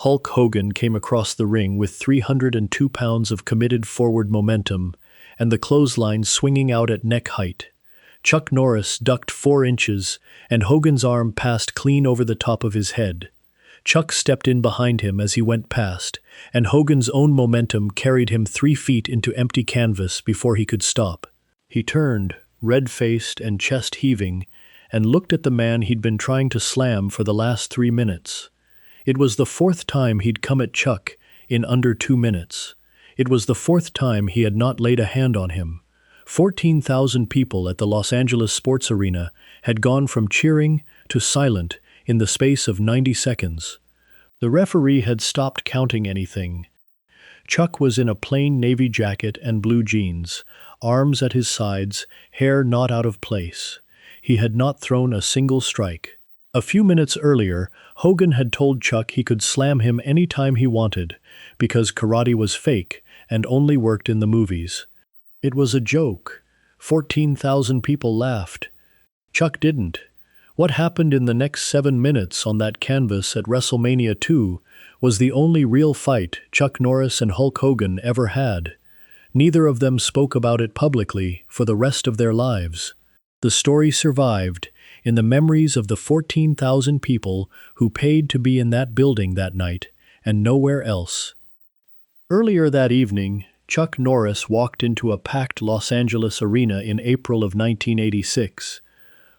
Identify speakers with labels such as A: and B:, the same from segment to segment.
A: Hulk Hogan came across the ring with 302 pounds of committed forward momentum and the clothesline swinging out at neck height. Chuck Norris ducked 4 inches, and Hogan's arm passed clean over the top of his head. Chuck stepped in behind him as he went past, and Hogan's own momentum carried him 3 feet into empty canvas before he could stop. He turned, red-faced and chest-heaving, and looked at the man he'd been trying to slam for the last 3 minutes. It was the 4th time he'd come at Chuck in under 2 minutes. It was the 4th time he had not laid a hand on him. 14,000 people at the Los Angeles Sports Arena had gone from cheering to silent in the space of 90 seconds. The referee had stopped counting anything. Chuck was in a plain navy jacket and blue jeans, arms at his sides, hair not out of place. He had not thrown a single strike. A few minutes earlier, Hogan had told Chuck he could slam him any time he wanted, because karate was fake and only worked in the movies. It was a joke. 14,000 people laughed. Chuck didn't. What happened in the next 7 minutes on that canvas at Wrestlemania 2 was the only real fight Chuck Norris and Hulk Hogan ever had. Neither of them spoke about it publicly for the rest of their lives. The story survived in the memories of the 14,000 people who paid to be in that building that night and nowhere else. Earlier that evening, Chuck Norris walked into a packed Los Angeles arena in April of 1986.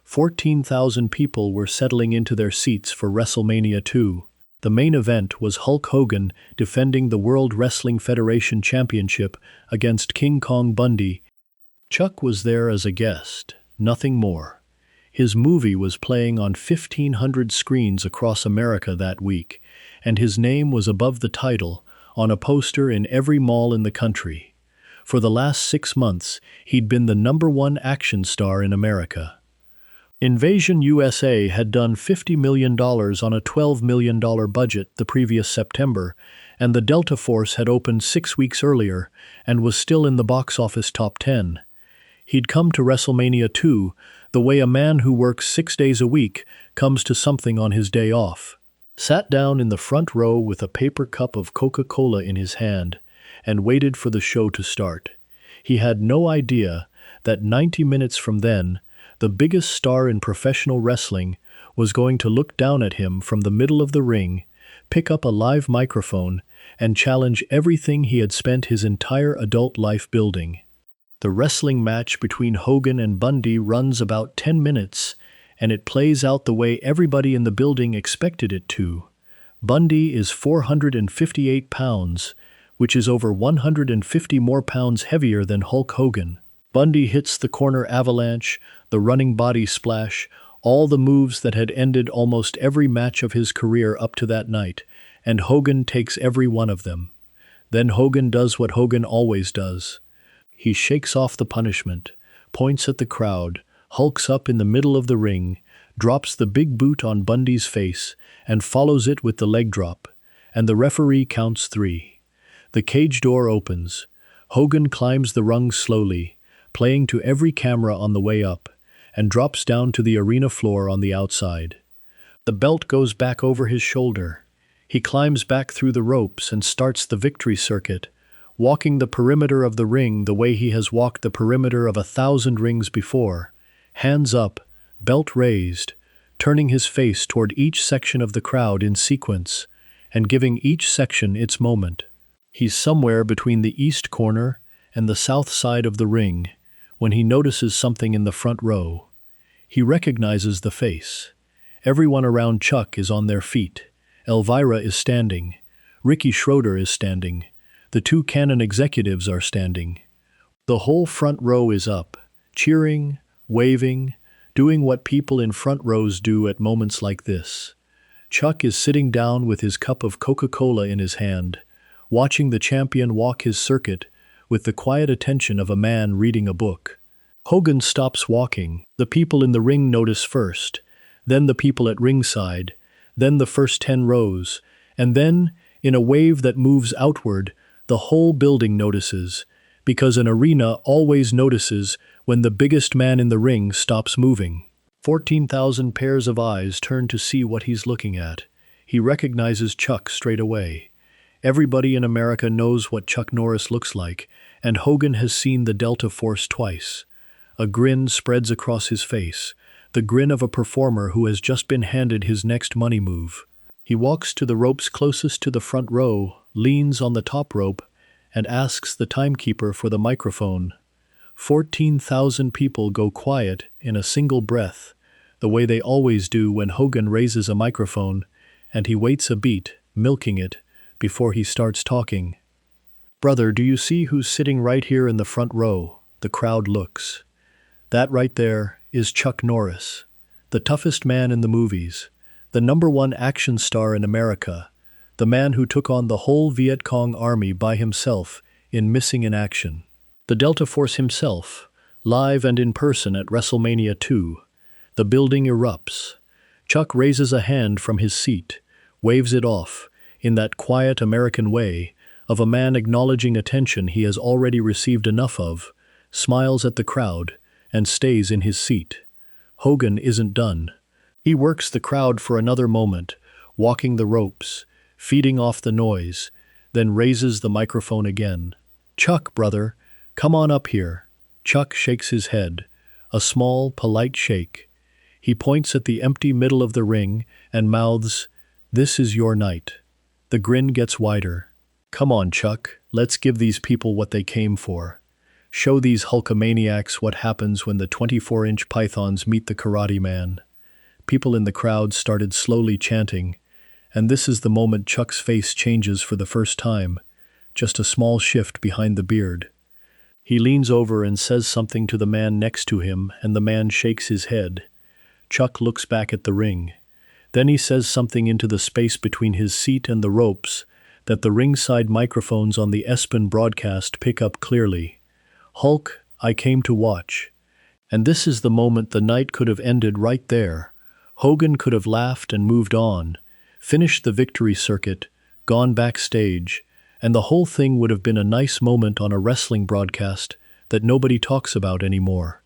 A: 14,000 people were settling into their seats for WrestleMania 2. The main event was Hulk Hogan defending the World Wrestling Federation Championship against King Kong Bundy. Chuck was there as a guest, nothing more. His movie was playing on 1,500 screens across America that week, and his name was above the title on a poster in every mall in the country. For the last 6 months, he'd been the #1 action star in America. Invasion USA had done $50 million on a $12 million budget the previous September, and the Delta Force had opened 6 weeks earlier and was still in the box office top 10. He'd come to WrestleMania 2 the way a man who works 6 days a week comes to something on his day off. Sat down in the front row with a paper cup of Coca-Cola in his hand and waited for the show to start. He had no idea that 90 minutes from then, the biggest star in professional wrestling was going to look down at him from the middle of the ring, pick up a live microphone, and challenge everything he had spent his entire adult life building. The wrestling match between Hogan and Bundy runs about 10 minutes, and it plays out the way everybody in the building expected it to. Bundy is 458 pounds, which is over 150 more pounds heavier than Hulk Hogan. Bundy hits the corner avalanche, the running body splash, all the moves that had ended almost every match of his career up to that night, and Hogan takes every one of them. Then Hogan does what Hogan always does. He shakes off the punishment, points at the crowd, hulks up in the middle of the ring, drops the big boot on Bundy's face, and follows it with the leg drop, and the referee counts 3. The cage door opens. Hogan climbs the rungs slowly, playing to every camera on the way up, and drops down to the arena floor on the outside. The belt goes back over his shoulder. He climbs back through the ropes and starts the victory circuit, walking the perimeter of the ring the way he has walked the perimeter of 1,000 rings before. Hands up, belt raised, turning his face toward each section of the crowd in sequence, and giving each section its moment. He's somewhere between the east corner and the south side of the ring when he notices something in the front row. He recognizes the face. Everyone around Chuck is on their feet. Elvira is standing. Ricky Schroeder is standing. The 2 Canon executives are standing. The whole front row is up, cheering, waving, doing what people in front rows do at moments like this. Chuck is sitting down with his cup of Coca-Cola in his hand, watching the champion walk his circuit with the quiet attention of a man reading a book. Hogan stops walking. The people in the ring notice first, then the people at ringside, then the first 10 rows, and then, in a wave that moves outward, the whole building notices, because an arena always notices when the biggest man in the ring stops moving. 14,000 pairs of eyes turn to see what he's looking at. He recognizes Chuck straight away. Everybody in America knows what Chuck Norris looks like, and Hogan has seen the Delta Force twice. A grin spreads across his face, the grin of a performer who has just been handed his next money move. He walks to the ropes closest to the front row, leans on the top rope, and asks the timekeeper for the microphone. 14,000 people go quiet in a single breath, the way they always do when Hogan raises a microphone, and he waits a beat, milking it, before he starts talking. "Brother, do you see who's sitting right here in the front row?" The crowd looks. That right there is Chuck Norris, the toughest man in the movies, the #1 action star in America, the man who took on the whole Viet Cong army by himself in Missing in Action. The Delta Force himself, live and in person at Wrestlemania 2. The building erupts. Chuck raises a hand from his seat, waves it off, in that quiet American way of a man acknowledging attention he has already received enough of, smiles at the crowd, and stays in his seat. Hogan isn't done. He works the crowd for another moment, walking the ropes, feeding off the noise, then raises the microphone again. "Chuck, brother, come on up here." Chuck shakes his head, a small, polite shake. He points at the empty middle of the ring and mouths, "This is your night." The grin gets wider. "Come on, Chuck, let's give these people what they came for. Show these Hulkamaniacs what happens when the 24-inch pythons meet the Karate Man." People in the crowd started slowly chanting, and this is the moment Chuck's face changes for the first time, just a small shift behind the beard. He leans over and says something to the man next to him, and the man shakes his head. Chuck looks back at the ring. Then he says something into the space between his seat and the ropes that the ringside microphones on the ESPN broadcast pick up clearly. "Hulk, I came to watch." And this is the moment the night could have ended right there. Hogan could have laughed and moved on, finished the victory circuit, gone backstage, and the whole thing would have been a nice moment on a wrestling broadcast that nobody talks about anymore.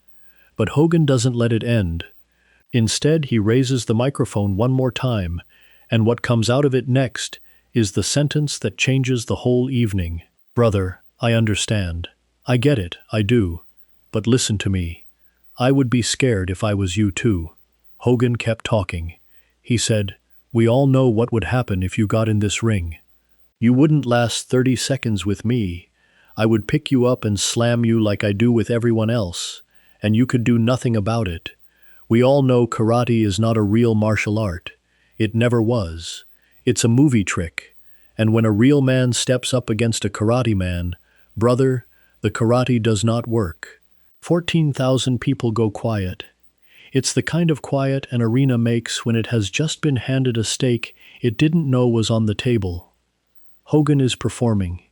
A: But Hogan doesn't let it end. Instead, he raises the microphone one more time, and what comes out of it next is the sentence that changes the whole evening. "Brother, I understand. I get it, I do. But listen to me. I would be scared if I was you too." Hogan kept talking. He said, "We all know what would happen if you got in this ring. You wouldn't last 30 seconds with me. I would pick you up and slam you like I do with everyone else, and you could do nothing about it. We all know karate is not a real martial art. It never was. It's a movie trick. And when a real man steps up against a karate man, brother, the karate does not work." 14,000 people go quiet. It's the kind of quiet an arena makes when it has just been handed a steak it didn't know was on the table. Hogan is performing.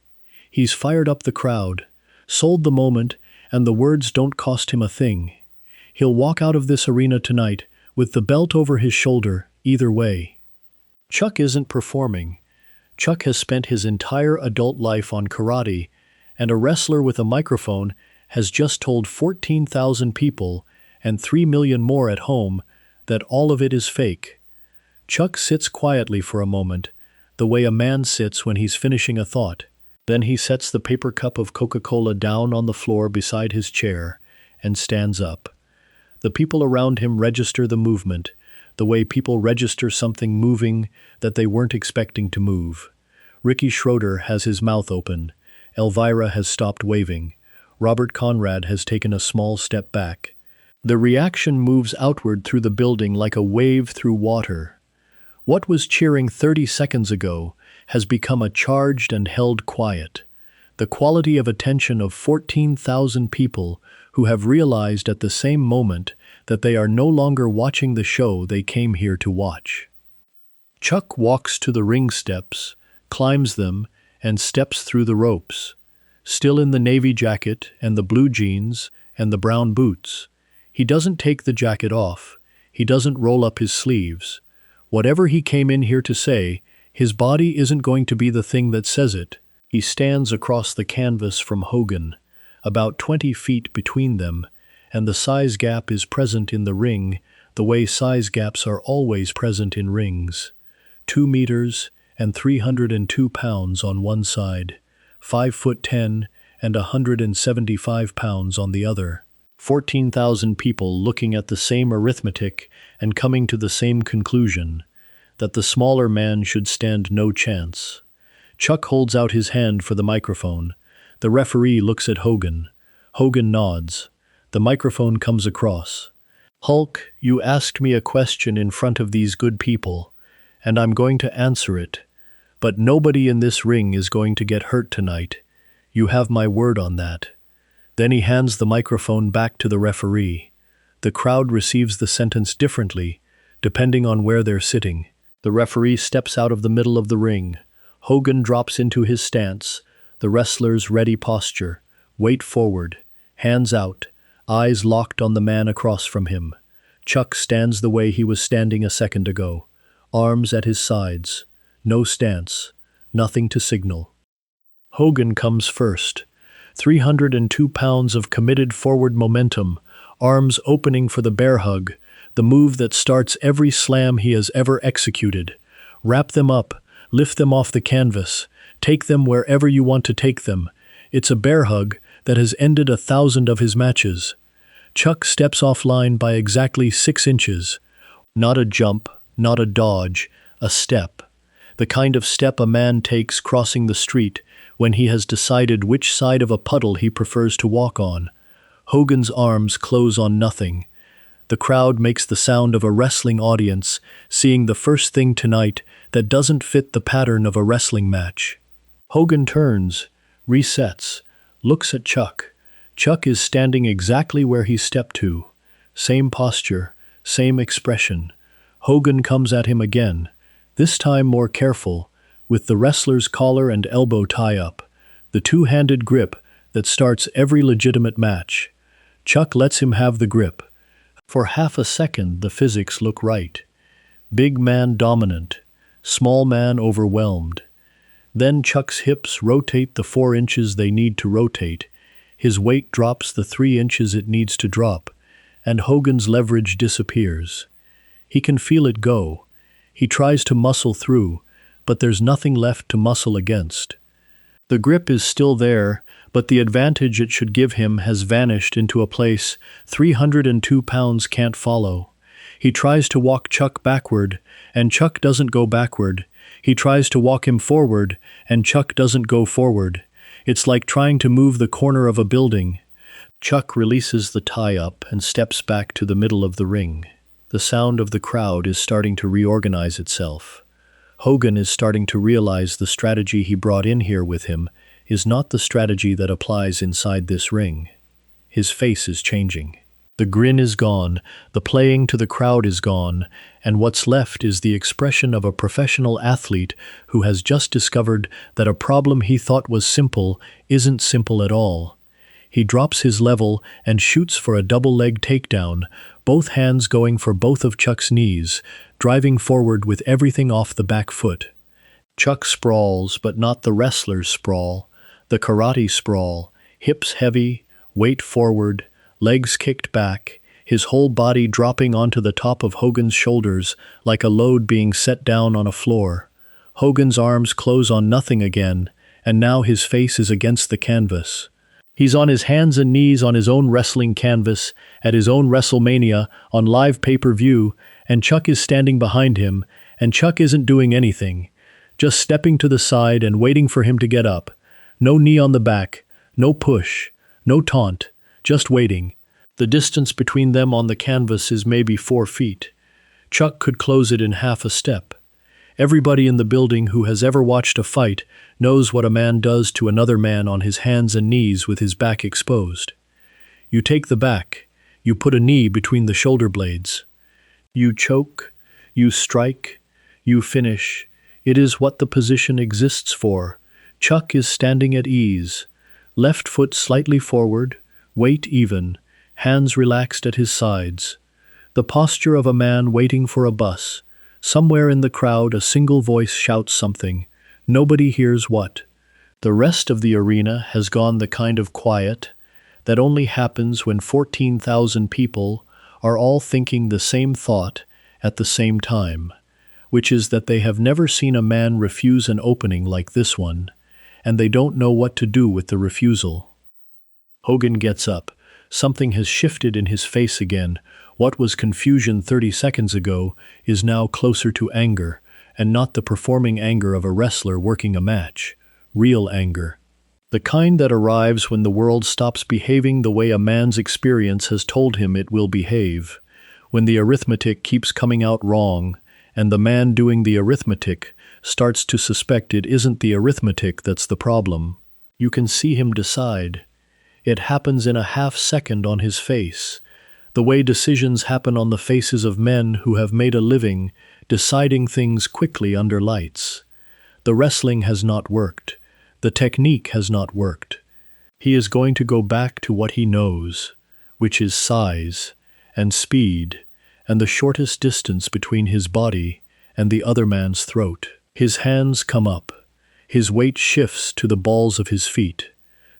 A: He's fired up the crowd, sold the moment, and the words don't cost him a thing. He'll walk out of this arena tonight with the belt over his shoulder, either way. Chuck isn't performing. Chuck has spent his entire adult life on karate, and a wrestler with a microphone has just told 14,000 people and 3 million more at home that all of it is fake. Chuck sits quietly for a moment, the way a man sits when he's finishing a thought. Then he sets the paper cup of Coca-Cola down on the floor beside his chair and stands up. The people around him register the movement, the way people register something moving that they weren't expecting to move. Ricky Schroeder has his mouth open. Elvira has stopped waving. Robert Conrad has taken a small step back. The reaction moves outward through the building like a wave through water. What was cheering 30 seconds ago has become a charged and held quiet. The quality of attention of 14,000 people who have realized at the same moment that they are no longer watching the show they came here to watch. Chuck walks to the ring steps, climbs them, and steps through the ropes. Still in the navy jacket and the blue jeans and the brown boots. He doesn't take the jacket off. He doesn't roll up his sleeves. Whatever he came in here to say, his body isn't going to be the thing that says it. He stands across the canvas from Hogan, about 20 feet between them, and the size gap is present in the ring the way size gaps are always present in rings. 2 meters and 302 pounds on one side, 5'10" and 175 pounds on the other. 14,000 people looking at the same arithmetic and coming to the same conclusion, that the smaller man should stand no chance. Chuck holds out his hand for the microphone. The referee looks at Hogan. Hogan nods. The microphone comes across. "Hulk, you asked me a question in front of these good people, and I'm going to answer it. But nobody in this ring is going to get hurt tonight. You have my word on that." Then he hands the microphone back to the referee. The crowd receives the sentence differently, depending on where they're sitting. The referee steps out of the middle of the ring. Hogan drops into his stance, the wrestler's ready posture, weight forward, hands out, eyes locked on the man across from him. Chuck stands the way he was standing a second ago, arms at his sides, no stance, nothing to signal. Hogan comes first. 302 pounds of committed forward momentum, arms opening for the bear hug, the move that starts every slam he has ever executed. Wrap them up, lift them off the canvas, take them wherever you want to take them. It's a bear hug that has ended 1,000 of his matches. Chuck steps offline by exactly 6 inches. Not a jump, not a dodge, a step. The kind of step a man takes crossing the street when he has decided which side of a puddle he prefers to walk on. Hogan's arms close on nothing. The crowd makes the sound of a wrestling audience seeing the first thing tonight that doesn't fit the pattern of a wrestling match. Hogan turns, resets, looks at Chuck. Chuck is standing exactly where he stepped to. Same posture, same expression. Hogan comes at him again, this time more careful, with the wrestler's collar and elbow tie-up, the two-handed grip that starts every legitimate match. Chuck lets him have the grip. For half a second, the physics look right. Big man dominant, small man overwhelmed. Then Chuck's hips rotate the 4 inches they need to rotate. His weight drops the 3 inches it needs to drop, and Hogan's leverage disappears. He can feel it go. He tries to muscle through, but there's nothing left to muscle against. The grip is still there, but the advantage it should give him has vanished into a place 302 pounds can't follow. He tries to walk Chuck backward, and Chuck doesn't go backward. He tries to walk him forward, and Chuck doesn't go forward. It's like trying to move the corner of a building. Chuck releases the tie-up and steps back to the middle of the ring. The sound of the crowd is starting to reorganize itself. Hogan is starting to realize the strategy he brought in here with him is not the strategy that applies inside this ring. His face is changing. The grin is gone, the playing to the crowd is gone, and what's left is the expression of a professional athlete who has just discovered that a problem he thought was simple isn't simple at all. He drops his level and shoots for a double-leg takedown, both hands going for both of Chuck's knees, driving forward with everything off the back foot. Chuck sprawls, but not the wrestler's sprawl, the karate sprawl, hips heavy, weight forward, legs kicked back, his whole body dropping onto the top of Hogan's shoulders like a load being set down on a floor. Hogan's arms close on nothing again, and now his face is against the canvas. He's on his hands and knees on his own wrestling canvas, at his own Wrestlemania, on live pay-per-view, and Chuck is standing behind him, and Chuck isn't doing anything, just stepping to the side and waiting for him to get up. No knee on the back, no push, no taunt, just waiting. The distance between them on the canvas is maybe 4 feet. Chuck could close it in half a step. Everybody in the building who has ever watched a fight knows what a man does to another man on his hands and knees with his back exposed. You take the back, you put a knee between the shoulder blades. You choke, you strike, you finish. It is what the position exists for. Chuck is standing at ease, left foot slightly forward, weight even, hands relaxed at his sides. The posture of a man waiting for a bus. Somewhere in the crowd a single voice shouts something. Nobody hears what. The rest of the arena has gone the kind of quiet that only happens when 14,000 people are all thinking the same thought at the same time. which is that they have never seen a man refuse an opening like this one, and they don't know what to do with the refusal. Hogan gets up. Something has shifted in his face again. What was confusion 30 seconds ago is now closer to anger, and not the performing anger of a wrestler working a match. Real anger. The kind that arrives when the world stops behaving the way a man's experience has told him it will behave. When the arithmetic keeps coming out wrong, and the man doing the arithmetic starts to suspect it isn't the arithmetic that's the problem. You can see him decide. It happens in a half-second on his face, the way decisions happen on the faces of men who have made a living deciding things quickly under lights. The wrestling has not worked. The technique has not worked. He is going to go back to what he knows, which is size and speed and the shortest distance between his body and the other man's throat. His hands come up. His weight shifts to the balls of his feet.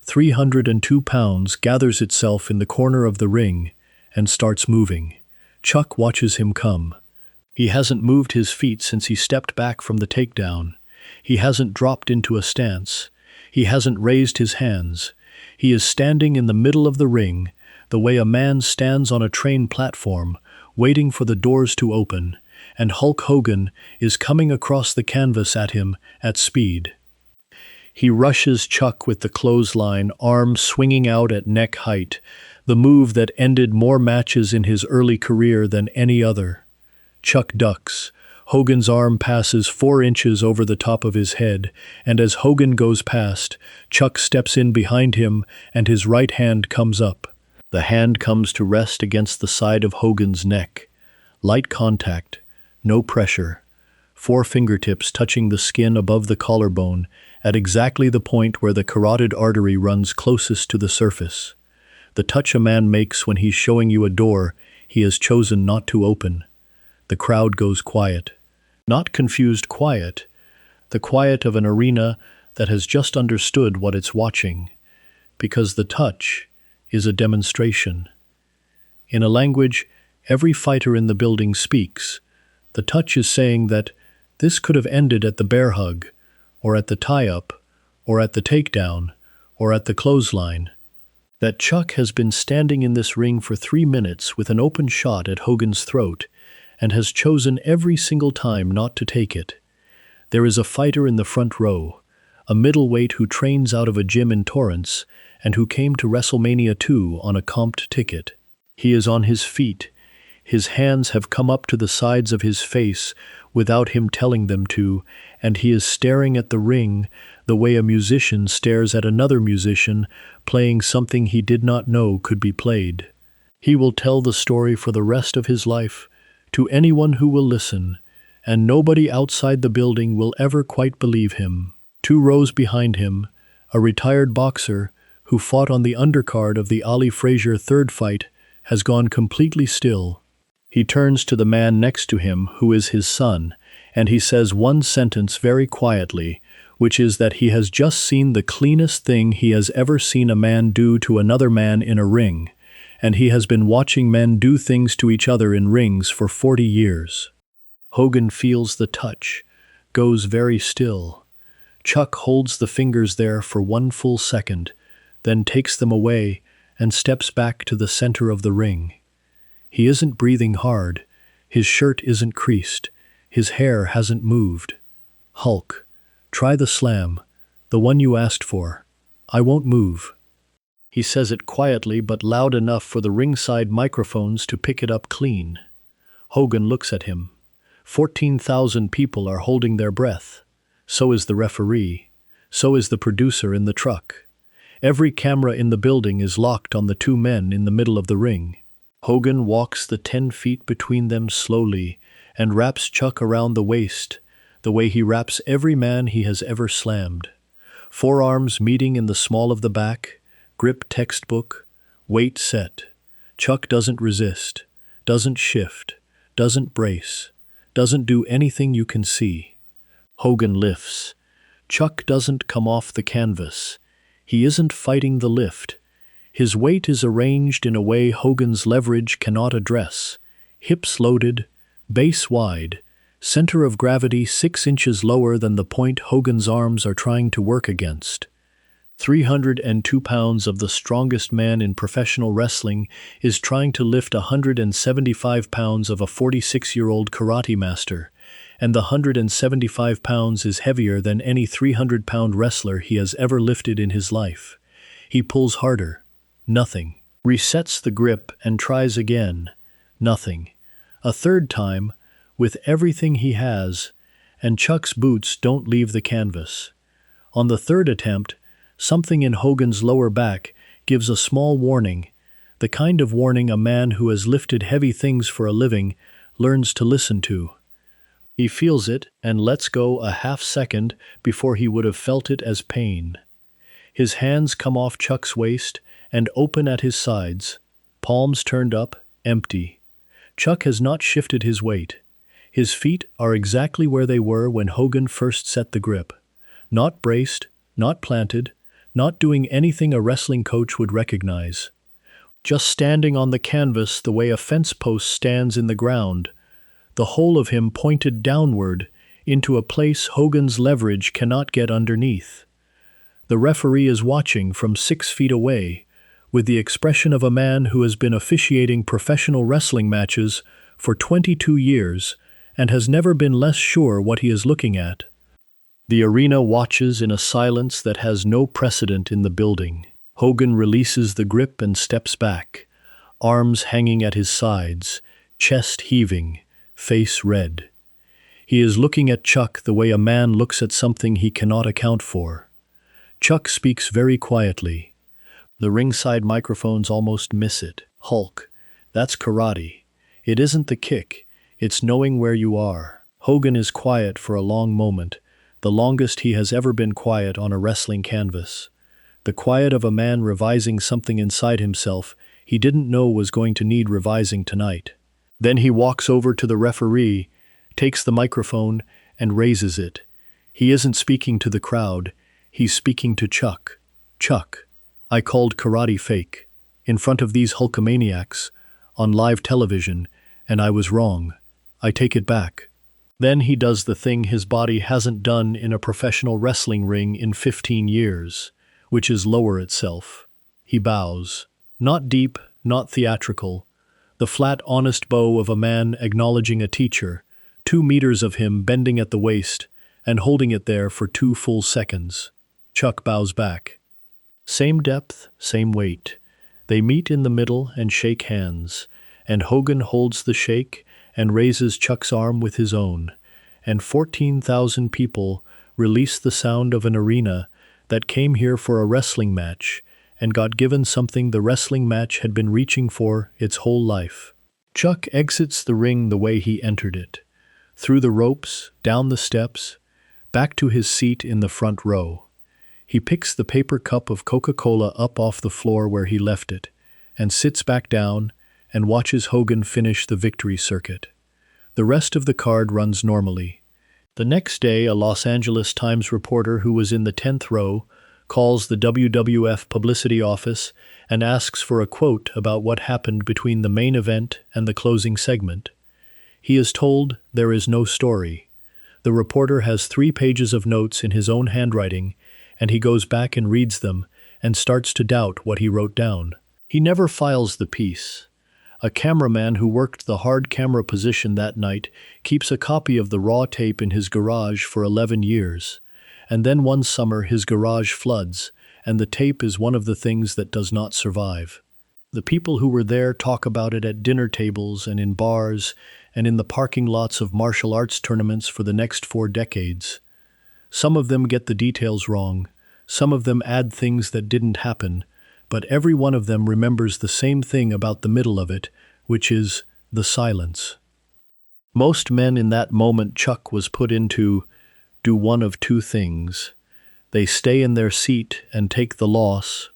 A: 302 pounds gathers itself in the corner of the ring and starts moving. Chuck watches him come. He hasn't moved his feet since he stepped back from the takedown. He hasn't dropped into a stance. He hasn't raised his hands. He is standing in the middle of the ring, the way a man stands on a train platform, waiting for the doors to open, and Hulk Hogan is coming across the canvas at him at speed. He rushes Chuck with the clothesline, arm swinging out at neck height, the move that ended more matches in his early career than any other. Chuck ducks. Hogan's arm passes 4 inches over the top of his head, and as Hogan goes past, Chuck steps in behind him and his right hand comes up. The hand comes to rest against the side of Hogan's neck. Light contact, no pressure. 4 fingertips touching the skin above the collarbone at exactly the point where the carotid artery runs closest to the surface. The touch a man makes when he's showing you a door he has chosen not to open. The crowd goes quiet. Not confused quiet, the quiet of an arena that has just understood what it's watching, because the touch is a demonstration. In a language every fighter in the building speaks, the touch is saying that this could have ended at the bear hug, or at the tie-up, or at the takedown, or at the clothesline. That Chuck has been standing in this ring for 3 minutes with an open shot at Hogan's throat, and has chosen every single time not to take it. There is a fighter in the front row, a middleweight who trains out of a gym in Torrance and who came to Wrestlemania 2 on a comped ticket. He is on his feet. His hands have come up to the sides of his face without him telling them to, and he is staring at the ring the way a musician stares at another musician playing something he did not know could be played. He will tell the story for the rest of his life, to anyone who will listen, and nobody outside the building will ever quite believe him. 2 rows behind him, a retired boxer who fought on the undercard of the Ali Frazier 3rd fight has gone completely still. He turns to the man next to him, who is his son, and he says one sentence very quietly, which is that he has just seen the cleanest thing he has ever seen a man do to another man in a ring, and he has been watching men do things to each other in rings for 40 years. Hogan feels the touch, goes very still. Chuck holds the fingers there for 1 full second, then takes them away and steps back to the center of the ring. He isn't breathing hard, his shirt isn't creased, his hair hasn't moved. Hulk, try the slam, the one you asked for. I won't move. He says it quietly but loud enough for the ringside microphones to pick it up clean. Hogan looks at him. 14,000 people are holding their breath. So is the referee. So is the producer in the truck. Every camera in the building is locked on the 2 men in the middle of the ring. Hogan walks the 10 feet between them slowly and wraps Chuck around the waist, the way he wraps every man he has ever slammed. Forearms meeting in the small of the back, grip textbook, weight set. Chuck doesn't resist, doesn't shift, doesn't brace, doesn't do anything you can see. Hogan lifts. Chuck doesn't come off the canvas. He isn't fighting the lift. His weight is arranged in a way Hogan's leverage cannot address. Hips loaded, base wide, Center of gravity 6 inches lower than the point Hogan's arms are trying to work against. 302 pounds of the strongest man in professional wrestling is trying to lift 175 pounds of a 46-year-old karate master, and the 175 pounds is heavier than any 300-pound wrestler he has ever lifted in his life. He pulls harder. Nothing. Resets the grip and tries again. Nothing. A third time, with everything he has, and Chuck's boots don't leave the canvas. On the third attempt, something in Hogan's lower back gives a small warning, the kind of warning a man who has lifted heavy things for a living learns to listen to. He feels it and lets go a half second before he would have felt it as pain. His hands come off Chuck's waist and open at his sides, palms turned up, empty. Chuck has not shifted his weight. His feet are exactly where they were when Hogan first set the grip. Not braced, not planted, not doing anything a wrestling coach would recognize. Just standing on the canvas the way a fence post stands in the ground, the whole of him pointed downward into a place Hogan's leverage cannot get underneath. The referee is watching from 6 feet away, with the expression of a man who has been officiating professional wrestling matches for 22 years and has never been less sure what he is looking at. The arena watches in a silence that has no precedent in the building. Hogan releases the grip and steps back, arms hanging at his sides, chest heaving, face red. He is looking at Chuck the way a man looks at something he cannot account for. Chuck speaks very quietly. The ringside microphones almost miss it. "Hulk, that's karate. It isn't the kick, it's knowing where you are." Hogan is quiet for a long moment, the longest he has ever been quiet on a wrestling canvas. The quiet of a man revising something inside himself he didn't know was going to need revising tonight. Then he walks over to the referee, takes the microphone, and raises it. He isn't speaking to the crowd, he's speaking to Chuck. "Chuck, I called karate fake, in front of these Hulkamaniacs, on live television, and I was wrong. I take it back." Then he does the thing his body hasn't done in a professional wrestling ring in 15 years, which is lower itself. He bows. Not deep, not theatrical. The flat, honest bow of a man acknowledging a teacher, 2 meters of him bending at the waist and holding it there for 2 full seconds. Chuck bows back. Same depth, same weight. They meet in the middle and shake hands, and Hogan holds the shake and raises Chuck's arm with his own, and 14,000 people release the sound of an arena that came here for a wrestling match and got given something the wrestling match had been reaching for its whole life. Chuck exits the ring the way he entered it, through the ropes, down the steps, back to his seat in the front row. He picks the paper cup of Coca-Cola up off the floor where he left it, and sits back down and watches Hogan finish the victory circuit. The rest of the card runs normally. The next day, a Los Angeles Times reporter who was in the 10th row calls the WWF publicity office and asks for a quote about what happened between the main event and the closing segment. He is told there is no story. The reporter has 3 pages of notes in his own handwriting, and he goes back and reads them and starts to doubt what he wrote down. He never files the piece. A cameraman who worked the hard camera position that night keeps a copy of the raw tape in his garage for 11 years. And then one summer his garage floods, and the tape is one of the things that does not survive. The people who were there talk about it at dinner tables and in bars and in the parking lots of martial arts tournaments for the next 4 decades. Some of them get the details wrong, some of them add things that didn't happen, but every one of them remembers the same thing about the middle of it, which is the silence. Most men in that moment Chuck was put into do one of 2 things. They stay in their seat and take the loss,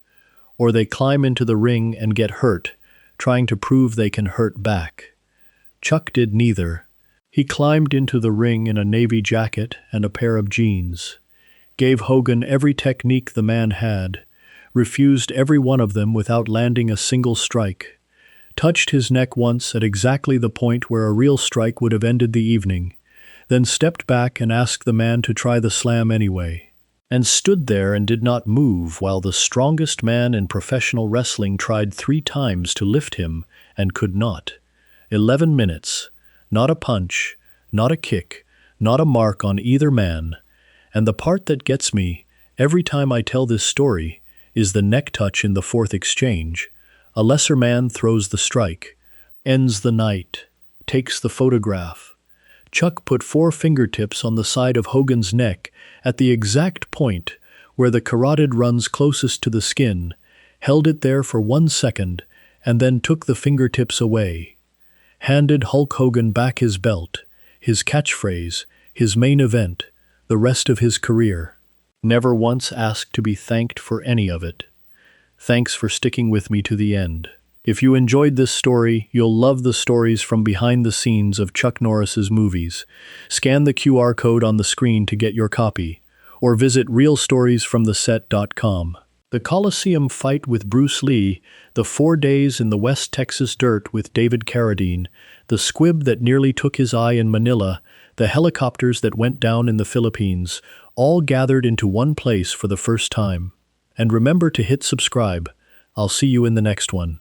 A: or they climb into the ring and get hurt, trying to prove they can hurt back. Chuck did neither. He climbed into the ring in a navy jacket and a pair of jeans, gave Hogan every technique the man had, refused every one of them without landing a single strike, touched his neck once at exactly the point where a real strike would have ended the evening, then stepped back and asked the man to try the slam anyway, and stood there and did not move while the strongest man in professional wrestling tried 3 times to lift him and could not. 11 minutes, not a punch, not a kick, not a mark on either man. And the part that gets me, every time I tell this story, is the neck touch in the 4th exchange. A lesser man throws the strike, ends the night, takes the photograph. Chuck put 4 fingertips on the side of Hogan's neck at the exact point where the carotid runs closest to the skin, held it there for 1 second, and then took the fingertips away. Handed Hulk Hogan back his belt, his catchphrase, his main event, the rest of his career. Never once asked to be thanked for any of it. Thanks for sticking with me to the end. If you enjoyed this story, you'll love the stories from behind the scenes of Chuck Norris's movies. Scan the QR code on the screen to get your copy, or visit realstoriesfromtheset.com. The Coliseum fight with Bruce Lee, the 4 days in the West Texas dirt with David Carradine, the squib that nearly took his eye in Manila, the helicopters that went down in the Philippines, all gathered into one place for the first time. And remember to hit subscribe. I'll see you in the next one.